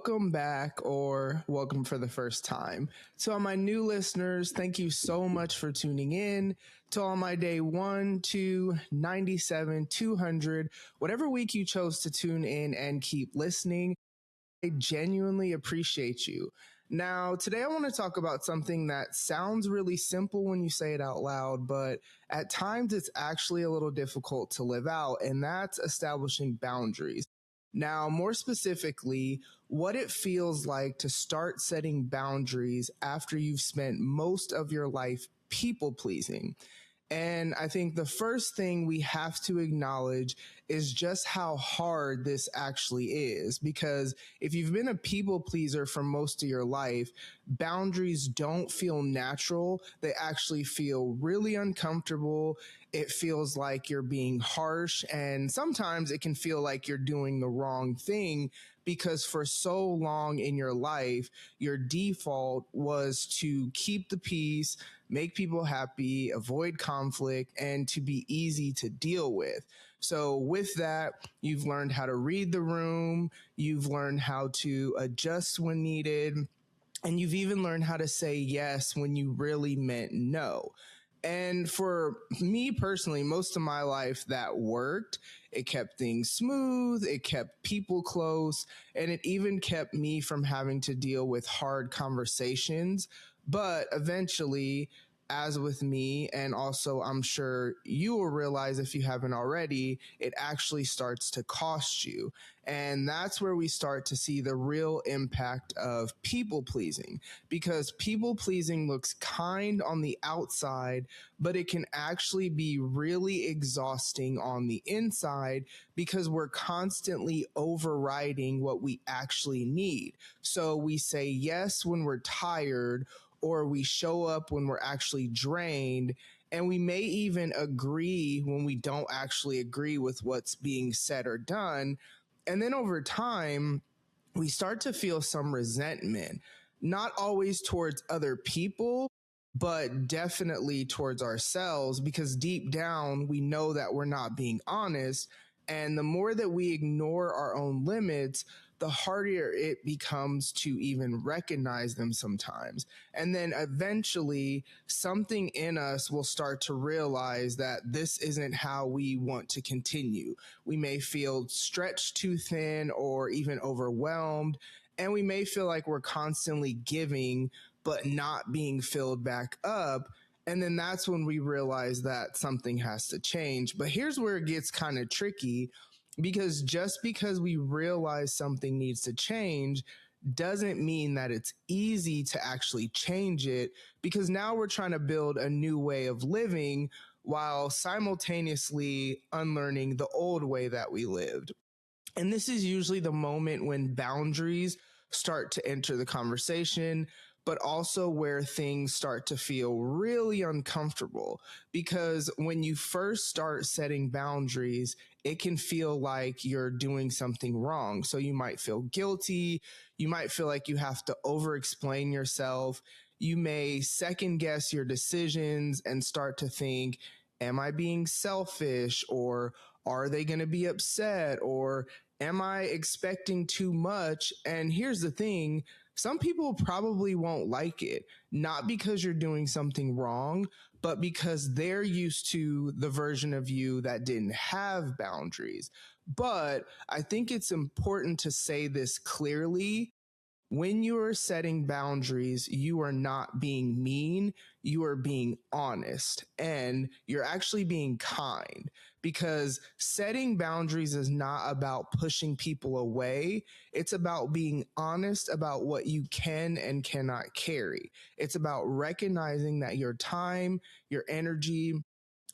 welcome back or welcome for the first time. To all my new listeners, thank you so much for tuning in. To all my day 1, 2, 97, 200, whatever week you chose to tune in and keep listening, I genuinely appreciate you. Now, today I want to talk about something that sounds really simple when you say it out loud, but at times it's actually a little difficult to live out, and that's establishing boundaries. Now, more specifically, what it feels like to start setting boundaries after you've spent most of your life people pleasing. And I think the first thing we have to acknowledge is just how hard this actually is. Because if you've been a people pleaser for most of your life, boundaries don't feel natural. They actually feel really uncomfortable. It feels like you're being harsh, and sometimes it can feel like you're doing the wrong thing because for so long in your life, your default was to keep the peace, make people happy, avoid conflict, and to be easy to deal with. So with that, you've learned how to read the room, you've learned how to adjust when needed, and you've even learned how to say yes when you really meant no. And for me personally, most of my life that worked. It kept things smooth, it kept people close, and it even kept me from having to deal with hard conversations. But eventually, as with me, and also I'm sure you will realize if you haven't already, it actually starts to cost you. And that's where we start to see the real impact of people pleasing, because people pleasing looks kind on the outside, but it can actually be really exhausting on the inside because we're constantly overriding what we actually need. So we say yes when we're tired, or we show up when we're actually drained, and we may even agree when we don't actually agree with what's being said or done. And then over time, we start to feel some resentment, not always towards other people, but definitely towards ourselves, because deep down, we know that we're not being honest. And the more that we ignore our own limits, the harder it becomes to even recognize them sometimes. And then eventually, something in us will start to realize that this isn't how we want to continue. We may feel stretched too thin or even overwhelmed, and we may feel like we're constantly giving but not being filled back up. And then that's when we realize that something has to change. But here's where it gets kind of tricky, because just because we realize something needs to change doesn't mean that it's easy to actually change it, because now we're trying to build a new way of living while simultaneously unlearning the old way that we lived. And this is usually the moment when boundaries start to enter the conversation, but also where things start to feel really uncomfortable. Because when you first start setting boundaries, it can feel like you're doing something wrong. So you might feel guilty. You might feel like you have to over explain yourself. You may second guess your decisions and start to think, am I being selfish? Or are they going to be upset? Or am I expecting too much? And here's the thing. Some people probably won't like it, not because you're doing something wrong, but because they're used to the version of you that didn't have boundaries. But I think it's important to say this clearly. When you are setting boundaries, you are not being mean, you are being honest, and you're actually being kind, because setting boundaries is not about pushing people away. It's about being honest about what you can and cannot carry. It's about recognizing that your time, your energy,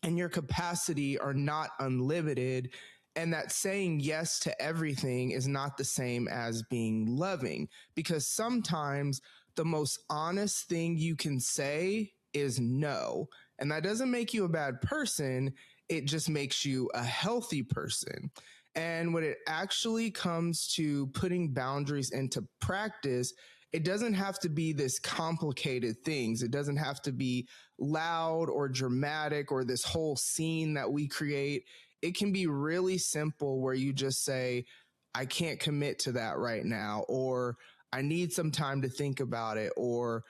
and your capacity are not unlimited, and that saying yes to everything is not the same as being loving, because sometimes the most honest thing you can say is no. And that doesn't make you a bad person. It just makes you a healthy person. And when it actually comes to putting boundaries into practice, it doesn't have to be this complicated things. It doesn't have to be loud or dramatic or this whole scene that we create. It can be really simple, where you just say, I can't commit to that right now, or I need some time to think about it, or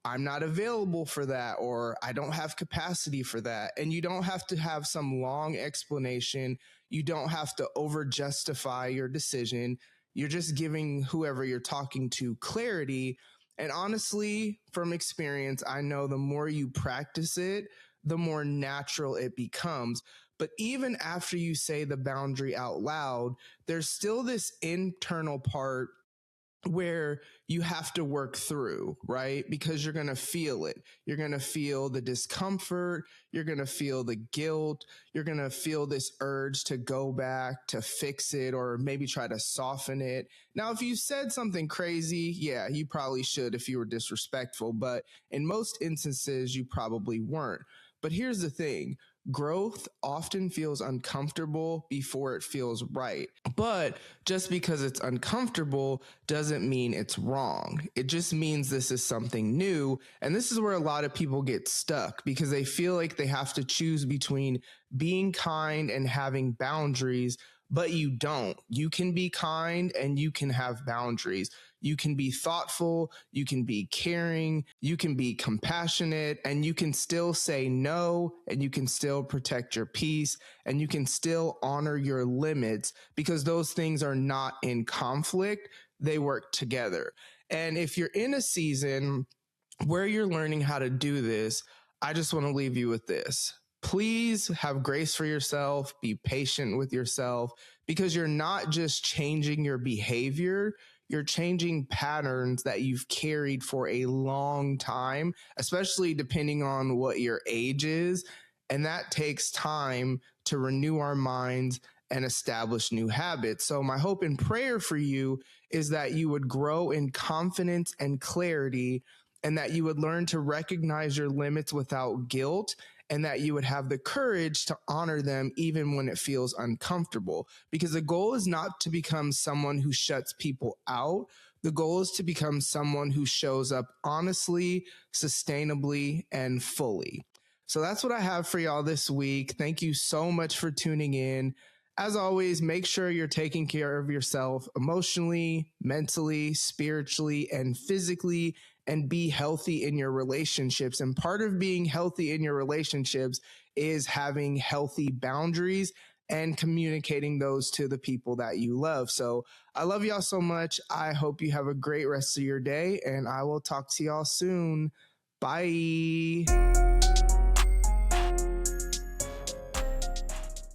I'm not available for that, or I don't have capacity for that. And you don't have to have some long explanation. You don't have to over justify your decision. You're just giving whoever you're talking to clarity. And honestly, from experience, I know the more you practice it, the more natural it becomes. But even after you say the boundary out loud, there's still this internal part where you have to work through, right? Because you're going to feel it. You're going to feel the discomfort. You're going to feel the guilt. You're going to feel this urge to go back, to fix it, or maybe try to soften it. Now, if you said something crazy, yeah, you probably should if you were disrespectful, but in most instances, you probably weren't. But here's the thing. Growth often feels uncomfortable before it feels right. But just because it's uncomfortable doesn't mean it's wrong. It just means this is something new. And this is where a lot of people get stuck because they feel like they have to choose between being kind and having boundaries, but you don't. You can be kind and you can have boundaries. You can be thoughtful, you can be caring, you can be compassionate, and you can still say no, and you can still protect your peace, and you can still honor your limits because those things are not in conflict. They work together. And if you're in a season where you're learning how to do this, I just want to leave you with this. Please have grace for yourself, be patient with yourself, because you're not just changing your behavior, you're changing patterns that you've carried for a long time, especially depending on what your age is. And that takes time to renew our minds and establish new habits. So, my hope and prayer for you is that you would grow in confidence and clarity, and that you would learn to recognize your limits without guilt, and that you would have the courage to honor them even when it feels uncomfortable. Because the goal is not to become someone who shuts people out. The goal is to become someone who shows up honestly, sustainably, and fully. So that's what I have for y'all this week. Thank you so much for tuning in. As always, make sure you're taking care of yourself emotionally, mentally, spiritually, and physically, and be healthy in your relationships. And part of being healthy in your relationships is having healthy boundaries and communicating those to the people that you love. So I love y'all so much. I hope you have a great rest of your day, and I will talk to y'all soon. Bye.